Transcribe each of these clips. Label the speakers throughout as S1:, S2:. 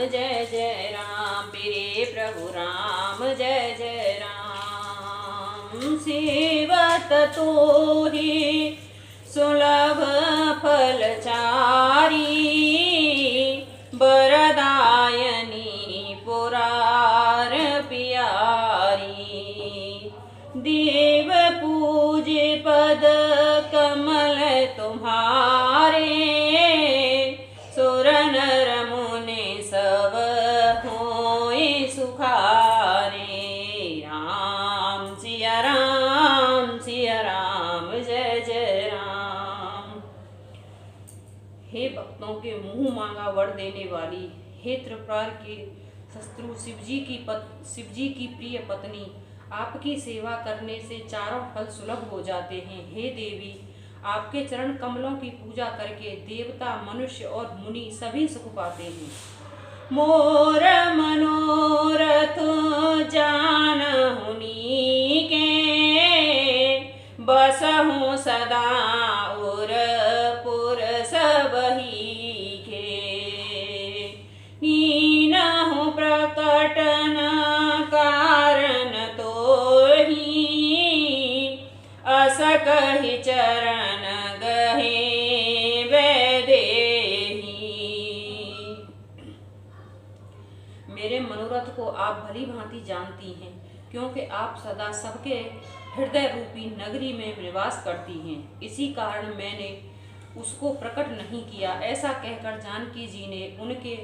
S1: जय जय राम। मेरे प्रभु राम जय जय राम। सेवत तोहि सुलभ फलचारी, बरदायनी पुरार पियारी। देव पूजे पद कमल तुम्हारे, सुर नर मुनि सब होए सुखारे। राम सिया राम जय जय राम। हे भक्तों के मुंह मांगा वर देने वाली, हे त्रिपुरार के शत्रु शिवजी की प्रिय पत्नी, आपकी सेवा करने से चारों फल सुलभ हो जाते हैं। हे देवी, आपके चरण कमलों की पूजा करके देवता, मनुष्य और मुनि सभी सुख पाते हैं। मोर मनोरथ जानहुनी के, बसहु सदा उरपुर सबही के। नीनहु प्रकटन कारण तोहि, अस कहि चरण गहे वैदेही। मेरे मनोरथ को आप भली भांति जानती हैं, क्योंकि आप सदा सबके हृदय रूपी नगरी में निवास करती हैं। इसी कारण मैंने उसको प्रकट नहीं किया। ऐसा कहकर जानकी जी ने उनके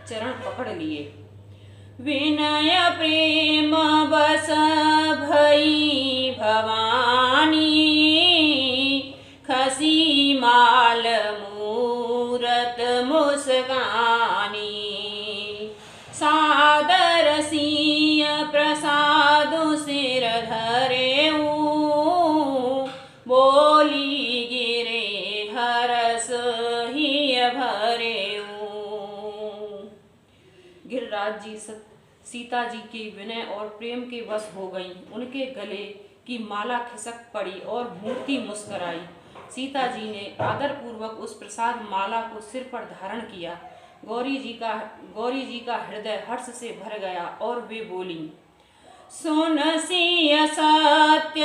S1: चरण पकड़ लिए। विनय प्रेम बस भई भवानी, खसी माल मूरत मुस्कानी। सादर सिय प्रसादु सिर धरेऊ, बोली गिरे हरस हिय भरेऊ। गिरिराज जी सीता जी के विनय और प्रेम के वश हो गईं। उनके गले की माला खिसक पड़ी और मूर्ति मुस्कुराई। सीता जी ने आदर पूर्वक उस प्रसाद माला को सिर पर धारण किया। गौरी जी का हृदय हर्ष से भर गया और वे बोली, सुन सिय सत्य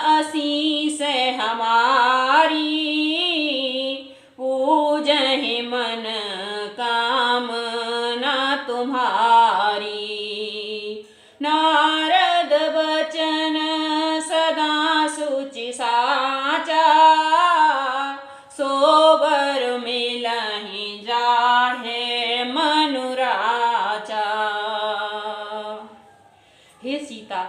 S1: असीस हमारी, पूजहि मन कामना तुम्हारी। नारद बचन सदा सुचि साचा, सोबर मिलहि जाहे मनुराचा। हे सीता,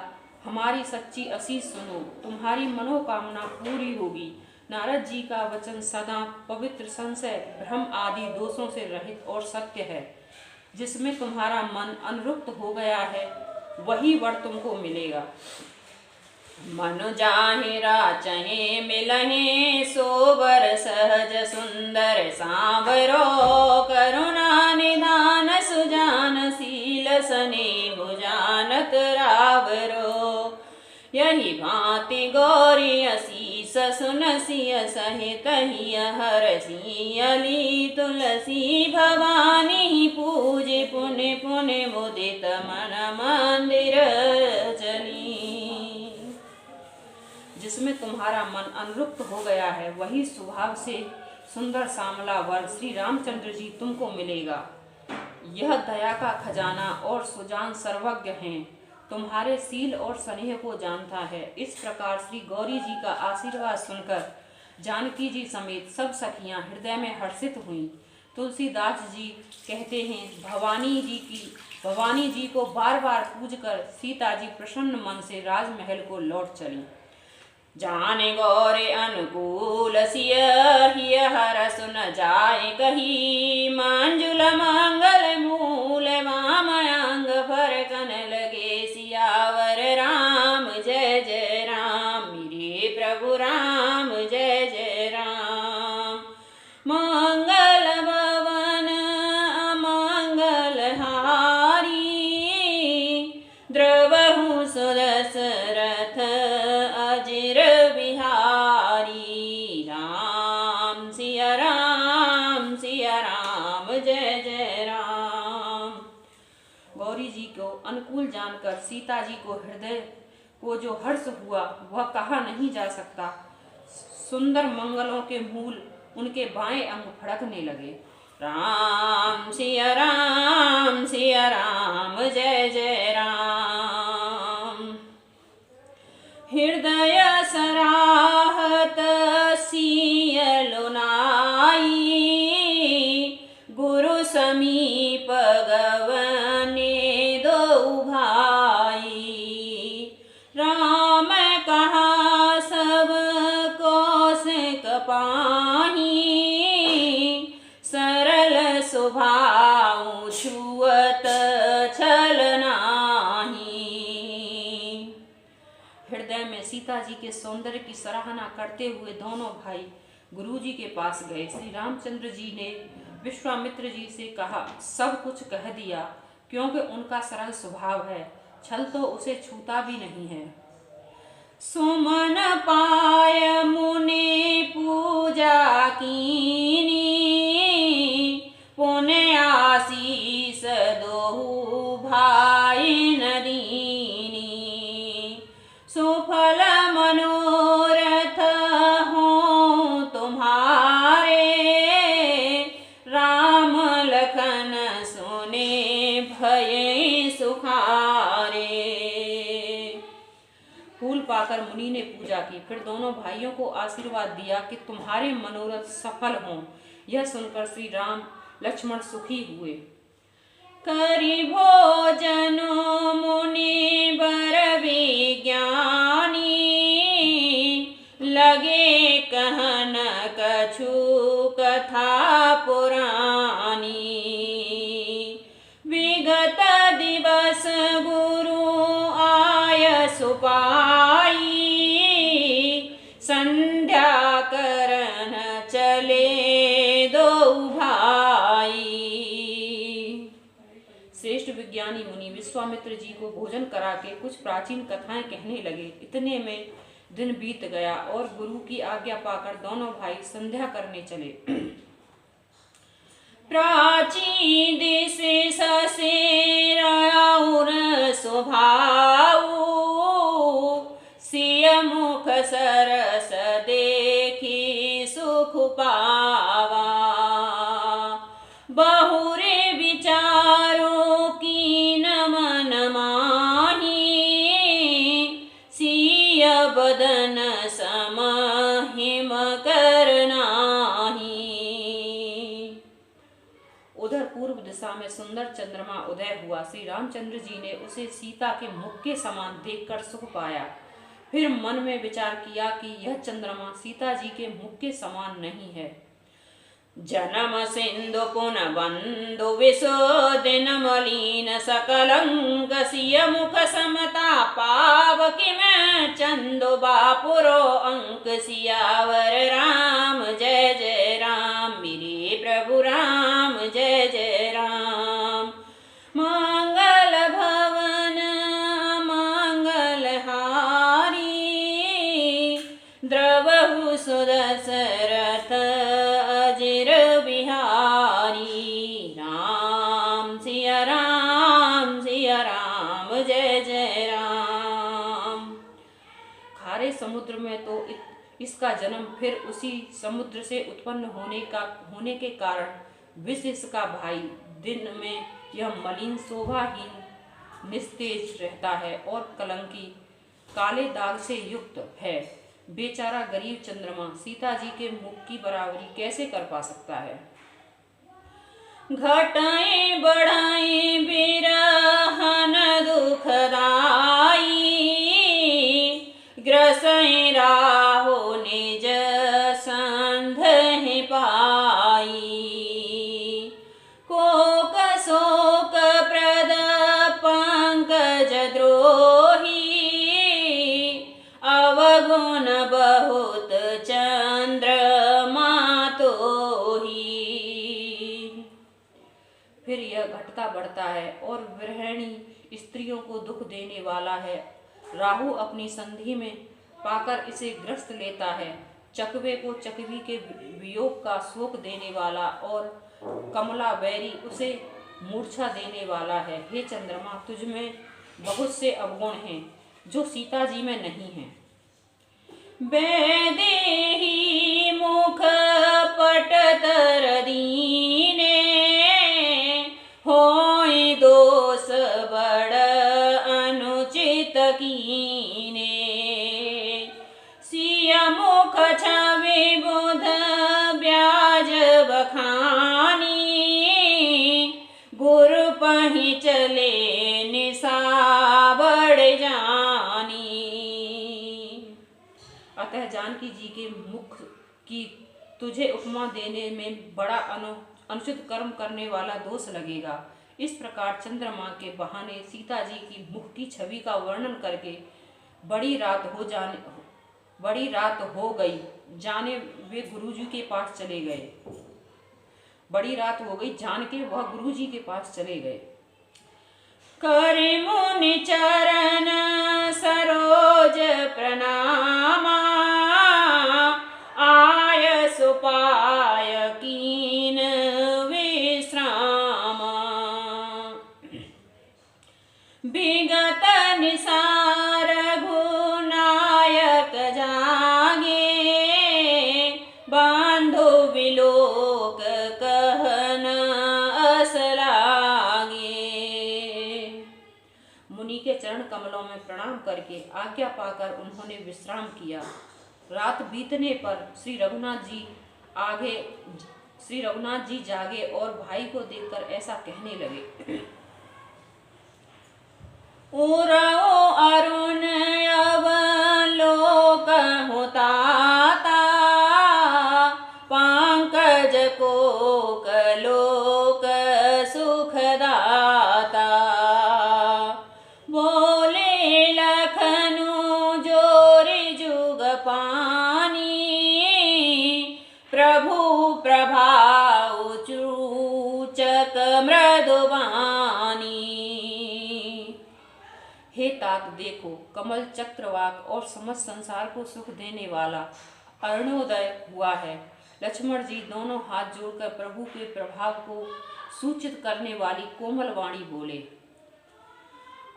S1: हमारी सच्ची आशीष सुनो, तुम्हारी मनोकामना पूरी होगी। नारद जी का वचन सदा पवित्र, संशय, भ्रम आदि दोषों से रहित और सत्य है। जिसमें तुम्हारा मन अनुरुक्त हो गया है, वही वर तुमको मिलेगा। मन जाहि राचहि मिलहि, सोबर सहज सुंदर सांवरो। करुणा निधान सुजान, शील स्नेह जानत रावरो। यही भांति गौरी असीस सुनसिय सहित हिय हरसिय ली। तुलसी भवानी पूजे पुण्य पुण्य मुदित मन मंदिर चली। जिसमें तुम्हारा मन अनुरुक्त हो गया है, वही स्वभाव से सुंदर सामला वर श्री रामचंद्र जी तुमको मिलेगा। यह दया का खजाना और सुजान सर्वज्ञ हैं, तुम्हारे सील और स्नेह को जानता है। इस प्रकार श्री गौरी जी का आशीर्वाद सुनकर जानकी जी समेत सब सखियां हृदय में हर्षित हुईं। तुलसीदास जी कहते हैं, भवानी जी को बार बार पूजकर सीता जी प्रसन्न मन से राजमहल को लौट चली। जाने गौरे अनुकूल सिय हिय हर सुन जाए कही। मंजुल मंगल मूल वाम अंग भर कन लगे सियावर। राम जय जय राम। मेरे प्रभु राम जय जय राम। मंगल भवन अमंगल हारी, द्रवहु सुदशरथ अजिर बिहारी। राम सिया राम जय जय राम। जी को अनुकूल जानकर सीता जी को हृदय को जो हर्ष हुआ वह कहा नहीं जा सकता। सुंदर मंगलों के मूल उनके बाएं अंग फड़कने लगे। राम सिया राम जय जय राम। हृदय सराहत सियलु नाई, गुरु समीप गवने दो भाई। राम कहा सब कौशिक पाही, सरल स्वभाव छुअत छल नाही। हृदय में सीता जी के सौंदर्य की सराहना करते हुए दोनों भाई गुरु जी के पास गए। श्री रामचंद्र जी ने विश्वामित्र जी से कहा, सब कुछ कह दिया, क्योंकि उनका सरल स्वभाव है, छल तो उसे छूता भी नहीं है। सुमन पाय मुनि पूजा कीनी, पुण्य आशीष दोहु भाई नदीनी। सुफल मनोरथ हो तुम्हारे, राम लखन सुने भय सुखारे। फूल पाकर मुनि ने पूजा की, फिर दोनों भाइयों को आशीर्वाद दिया कि तुम्हारे मनोरथ सफल हों। यह सुनकर श्री राम लक्ष्मण सुखी हुए। करि भोजन मुनि बर विज्ञानी, लगे कहन कछु कथा पुरानी। विगत दिवस गुरु आय सुपाई, संध्या करन चले दो भाई। श्रेष्ठ विज्ञानी मुनि विश्वामित्र जी को भोजन करा के कुछ प्राचीन कथाएं कहने लगे। इतने में दिन बीत गया और गुरु की आज्ञा पाकर दोनों भाई संध्या करने चले। प्राचीन दिशि ससेर और स्वभाव, सिय मुख सरस देखी सुख पावा। बहुरे विचारों की नमन माही, सिय बदन समहिम करनाही। उधर पूर्व दिशा में सुंदर चंद्रमा उदय हुआ। श्री रामचंद्र जी ने उसे सीता के मुख के समान देखकर सुख पाया। फिर मन में विचार किया कि यह चंद्रमा सीता जी के मुख के समान नहीं है। जन्म सिंधु पुन बंधु विशोदिन मलिन सकलंक, सिय मुख समता पाव कि मैं चंदो बापुरो अंक। सियावर राम जय जय राम, मेरे प्रभु राम जय जय राम। मंगल भवन मंगल हारी, द्रवहु सुदशरथ अजिर बिहारी। राम सिया राम जय जय राम। खारे समुद्र में तो इसका जन्म फिर उसी समुद्र से उत्पन्न होने के कारण विष इसका भाई। दिन में यह मलिन शोभाहीन निस्तेज रहता है और कलंकी काले दाग से युक्त है। बेचारा गरीब चंद्रमा सीता जी के मुख की बराबरी कैसे कर पा सकता है। घटाएं बढ़ाएं बिरहन दुखदाई, ग्रसैं राहो निज संधहि पाई। कोक शोक प्रद पंकज द्रोही, अवगुण बहुत चंद्रमा तोही। फिर यह घटता बढ़ता है और गृहिणी स्त्रियों को दुख देने वाला है। राहु अपनी संधि में पाकर इसे ग्रस्त लेता है। चकवे को चकवी के वियोग का शोक देने वाला और कमला बैरी उसे मूर्छा देने वाला है। हे चंद्रमा, तुझ में बहुत से अवगुण हैं जो सीता जी में नहीं हैं। वैदेही मुख पट तर दीने, होय दोष बड़ अनुचित कीने। सिय मुख छवि बुध ब्याज बखानी, गुर पहि चले निसाबड़ जानी। अतः जानकी जी के मुख की तुझे उपमा देने में बड़ा अनुचित कर्म करने वाला दोष लगेगा। इस प्रकार चंद्रमा के बहाने सीता जी की मुख की छवि का वर्णन करके बड़ी रात हो गई जाने वे गुरुजी के पास चले गए। बड़ी रात हो गई जान के वह गुरुजी के पास चले गए। कर मुनि चरण सरोज प्रणामा, आय सुपाय कीन विश्रामा। विगत निसार घुनायक जागे, बांधो विलोक कहन अस लागे। मुनि के चरण कमलों में प्रणाम करके आज्ञा पाकर उन्होंने विश्राम किया। रात बीतने पर श्री रघुनाथ जी जागे और भाई को देखकर ऐसा कहने लगे। उरओ अरुण अवलोक होताता, पंकज कोक लोक सुखदाता। बोले लखनु जोरि जुग पानी, प्रभु प्रभाउ चूचक मृदुबानी। हे तात देखो, कमल चक्रवाक और समस्त संसार को सुख देने वाला अरुणोदय हुआ है। लक्ष्मण जी दोनों हाथ जोड़कर प्रभु के प्रभाव को सूचित करने वाली कोमल वाणी बोले।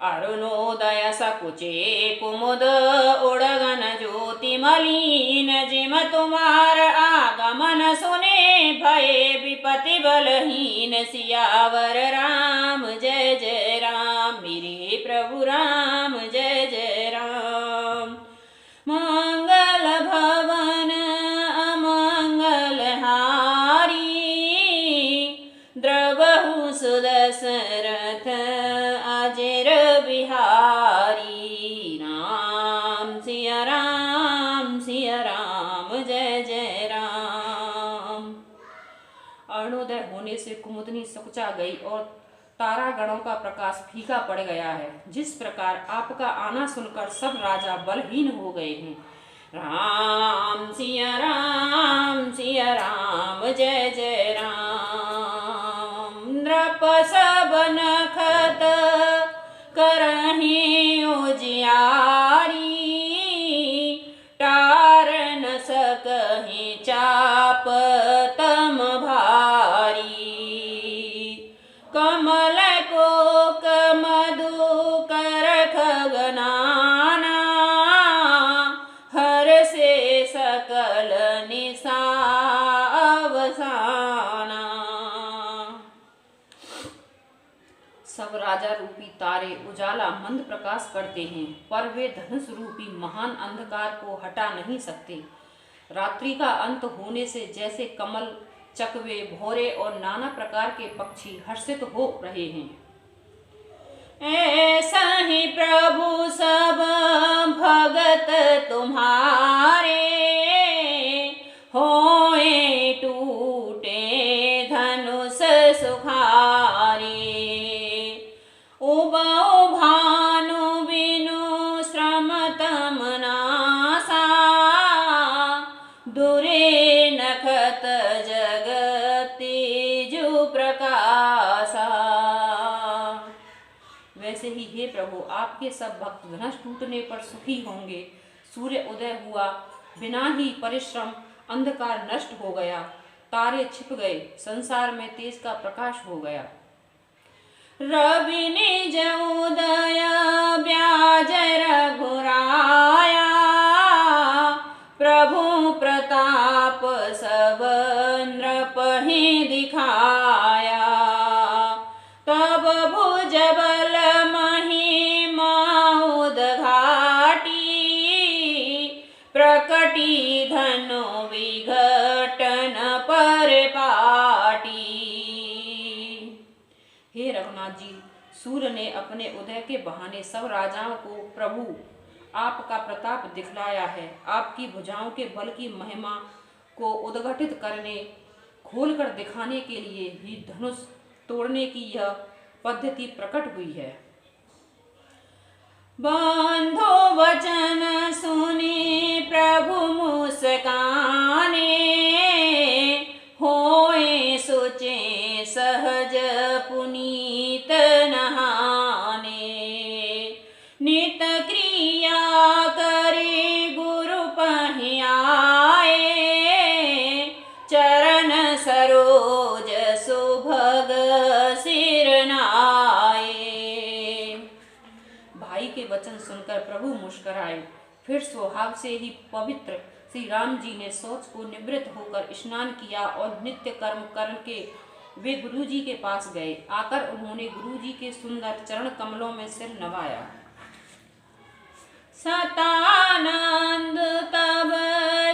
S1: अरुणोदय सकुचे कुमुद उड़गन ज्योति मलिन, जिम तुम्हार आगमन सुने भये विपति बलहीन। सियावर राम जय जय राम, मेरे प्रभु राम जय जय राम। मंगल भवन अमंगल हारी, द्रवहु सुदशरथ अजर बिहारी। राम सिया राम जय जय राम। अरुणोदय होने से कुमुदनी सकुचा गई और तारागणों का प्रकाश फीका पड़ गया है। जिस प्रकार आपका आना सुनकर सब राजा बलहीन हो गए हैं। राम सिया राम जय जय राम। नृप सब नखत करहि उजियारी, टार न सकहि चाप तम भारी। कमल कोक मधु कर खगनाना, हर से सकल निशा अवसाना। सब राजा रूपी तारे उजाला मंद प्रकाश करते हैं, पर वे धनुष रूपी महान अंधकार को हटा नहीं सकते। रात्रि का अंत होने से जैसे कमल, चकवे, भौरे और नाना प्रकार के पक्षी हर्षित हो रहे हैं, ऐसा ही प्रभु सब भगत तुम्हारे, होए टूटे धनुष सुखारे। उबऊ भानु बिनु श्रम तम नासा, दुरे नखत जगति जु प्रकाशा। वैसे ही हे प्रभु, आपके सब भक्त धनुष टूटने पर सुखी होंगे। सूर्य उदय हुआ, बिना ही परिश्रम अंधकार नष्ट हो गया, तारे छिप गए, संसार में तेज का प्रकाश हो गया। रवि निज उदय ब्याज रघुराया, प्रभु प्रताप सब नृपहि दिखाया। तब भुज बल महिमा उद्घाटी, प्रकटी धनु विघटन परिपाटी। हे रघुनाथ जी, सूर्य ने अपने उदय के बहाने सब राजाओं को प्रभु आपका प्रताप दिखलाया है। आपकी भुजाओं के बल की महिमा को उद्घटित करने, खोलकर दिखाने के लिए ही धनुष तोड़ने की यह पद्धति प्रकट हुई है। बंधो वचन सुनी प्रभु मुस्काने, होए सोचे सहज पुनीत नहाने। नित क्रिया करे गुरु पहि आए, चरण सरोज सुभग सिर नाए। भाई के वचन सुनकर प्रभु मुस्कुराए। फिर स्वभाव से ही पवित्र श्री राम जी ने शौच को निवृत्त होकर स्नान किया और नित्य कर्म करके वे गुरु जी के पास गए। आकर उन्होंने गुरु जी के सुंदर चरण कमलों में सिर नवाया। सतानंद तब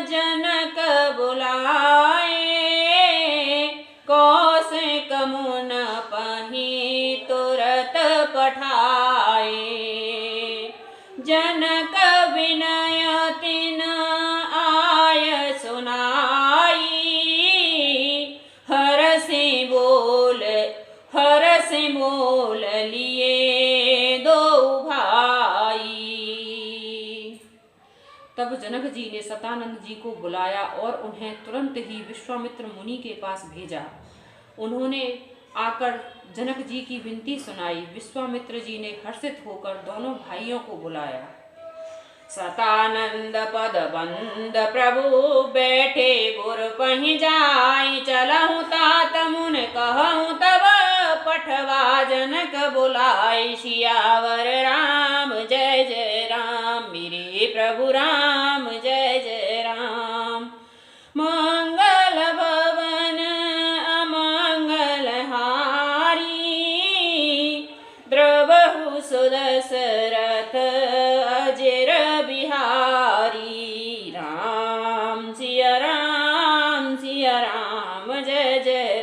S1: जनक बुलाए, कौशिक मुन पहि तुरत पठाए। जनक विनय तिन आय सुनाई, हरष बोल लिए दो भाई। तब जनक जी ने सतानंद जी को बुलाया और उन्हें तुरंत ही विश्वामित्र मुनि के पास भेजा। उन्होंने आकर जनक जी की विनती सुनाई। विश्वामित्र जी ने हर्षित होकर दोनों भाइयों को बुलाया। सतानंद पद बंद प्रभु बैठे गुर पहि जाय, चलहु तात मुन कहूँ तब पठवा जनक बुलाय। सियावर राम जय जय राम, मेरे प्रभु राम जय जय राम। मंगल भवन अमंगल हारी, द्रवहु सुदशरथ अजर बिहारी। राम सिया राम जय जय